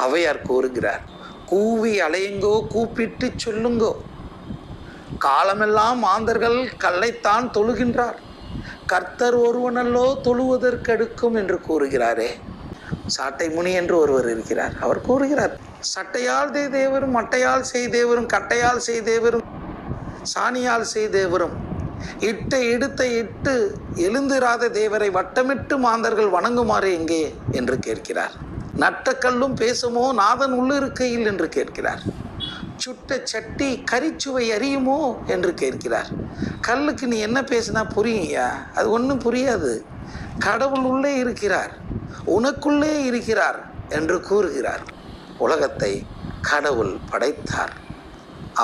ஔவையார் கூறுகிறார், கூவி அலையுங்கோ, கூப்பிட்டு சொல்லுங்கோ, காலமெல்லாம் மாந்தர்கள் கல்லைத்தான் தொழுகின்றார், கர்த்தர் ஒருவனல்லோ தொழுவதற்கெடுக்கும் என்று கூறுகிறாரே. சாட்டை முனி என்று ஒருவர் இருக்கிறார். அவர் கூறுகிறார், சட்டையால் தேவரும், மட்டையால் செய்தேவரும், கட்டையால் செய்தேவரும், சாணியால் செய்தேவரும், இட்ட இடுத்தை இட்டு எழுந்திராத தேவரை வட்டமிட்டு மாந்தர்கள் வணங்குமாறு எங்கே என்று கேட்கிறார். நட்ட கல்லும் பேசுமோ நாதன் உள்ளிருக்கையில் என்று கேட்கிறார். சுட்ட சட்டி கரிச்சுவை அறியுமோ என்று கேட்கிறார். கல்லுக்கு நீ என்ன பேசினா புரியுயா? அது ஒன்றும் புரியாது. கடவுள் உள்ளே இருக்கிறார், உனக்குள்ளே இருக்கிறார் என்று கூறுகிறார். உலகத்தை கடவுள் படைத்தார்.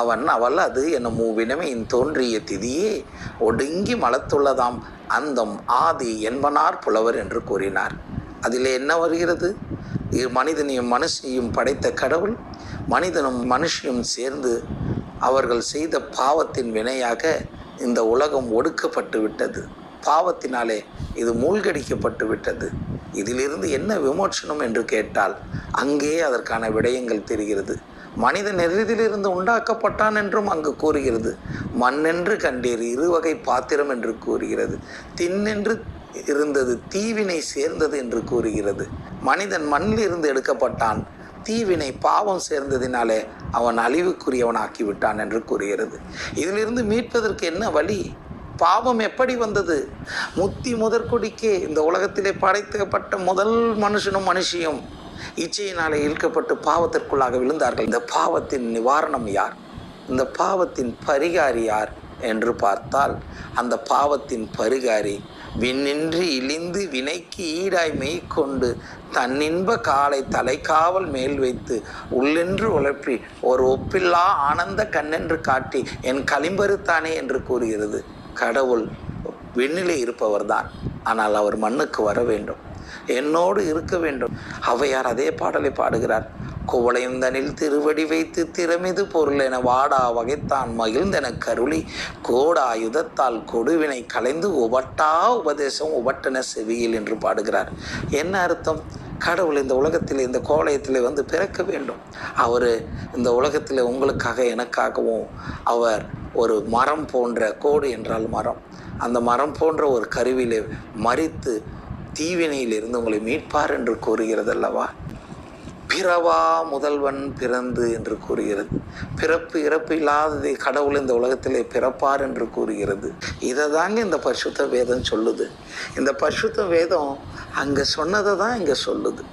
அவன் அவள் அது என்னும் மூவினமையின் தோன்றிய திதியே ஒடுங்கி மலத்துள்ளதாம் அந்தம் ஆதி என்பனார் புலவர் என்று கூறினார். அதிலே என்ன வருகிறது? மனிதனையும் மனுஷையும் படைத்த கடவுள் மனிதனும் மனுஷியும் சேர்ந்து அவர்கள் செய்த பாவத்தின் வினையாக இந்த உலகம் ஒடுக்கப்பட்டு விட்டது. பாவத்தினாலே இது மூழ்கடிக்கப்பட்டு விட்டது. இதிலிருந்து என்ன விமோசனம் என்று கேட்டால் அங்கே அதற்கான விடயங்கள் தெரிகிறது. மனிதன் எதிலிருந்து உண்டாக்கப்பட்டான் என்றும் அங்கு கூறுகிறது. மண்ணென்று கண்டீர், இருவகை பாத்திரம் என்று கூறுகிறது. திண்ணென்று இருந்தது, தீவினை சேர்ந்தது என்று கூறுகிறது. மனிதன் மண்ணில் இருந்து எடுக்கப்பட்டான், தீவினை பாவம் சேர்ந்ததினாலே அவன் அழிவுக்குரியவனாக்கி விட்டான் என்று கூறுகிறது. இதிலிருந்து மீட்பதற்கு என்ன வழி? பாவம் எப்படி வந்தது? முத்தி முதற்கொடிக்கே இந்த உலகத்திலே படைக்கப்பட்ட முதல் மனுஷனும் மனுஷியும் இச்சையினாலே இழுக்கப்பட்டு பாவத்திற்குள்ளாக விழுந்தார்கள். இந்த பாவத்தின் நிவாரணம் யார்? இந்த பாவத்தின் பரிகாரி யார் என்று பார்த்தால் அந்த பாவத்தின் பரிகாரி விண்ணின்றி இழிந்து வினைக்கு ஈடாய் மெய்கொண்டு தன்னின்ப காலை தலைக்காவல் மேல் வைத்து உள்ளென்று உழப்பி ஒரு ஒப்பில்லா ஆனந்த கண்ணென்று காட்டி என் களிம்பருத்தானே என்று கூறுகிறது. கடவுள் விண்ணிலே இருப்பவர்தான், ஆனால் அவர் மண்ணுக்கு வர வேண்டும், என்னோடு இருக்க வேண்டும். ஔவையார் அதே பாடலை பாடுகிறார். குவளைந்தனில் திருவடி வைத்து திறமிது பொருள் என வாடா வகைத்தான் மகிழ்ந்தென கருளி கோடாயுதத்தால் கொடுவினை கலைந்து உபட்டா உபதேசம் உபட்டன செவியில் என்று பாடுகிறார். என்ன அர்த்தம்? கடவுள் இந்த உலகத்தில் இந்த கோலயத்தில் வந்து பிறக்க வேண்டும். அவர் இந்த உலகத்தில் உங்களுக்காக எனக்காகவும் அவர் ஒரு மரம் போன்ற, கோடு என்றால் மரம், அந்த மரம் போன்ற ஒரு கருவிலே மரித்து தீவினையில் இருந்து உங்களை மீட்பார் என்று கூறுகிறது அல்லவா? பிறவா முதல்வன் பிறந்து என்று கூறுகிறது. பிறப்பு இறப்பு இல்லாததை கடவுள் இந்த உலகத்திலே பிறப்பார் என்று கூறுகிறது. இதை தாங்க இந்த பரிசுத்த வேதம் சொல்லுது. இந்த பரிசுத்த வேதம் அங்கே சொன்னதை தான் இங்கே சொல்லுது.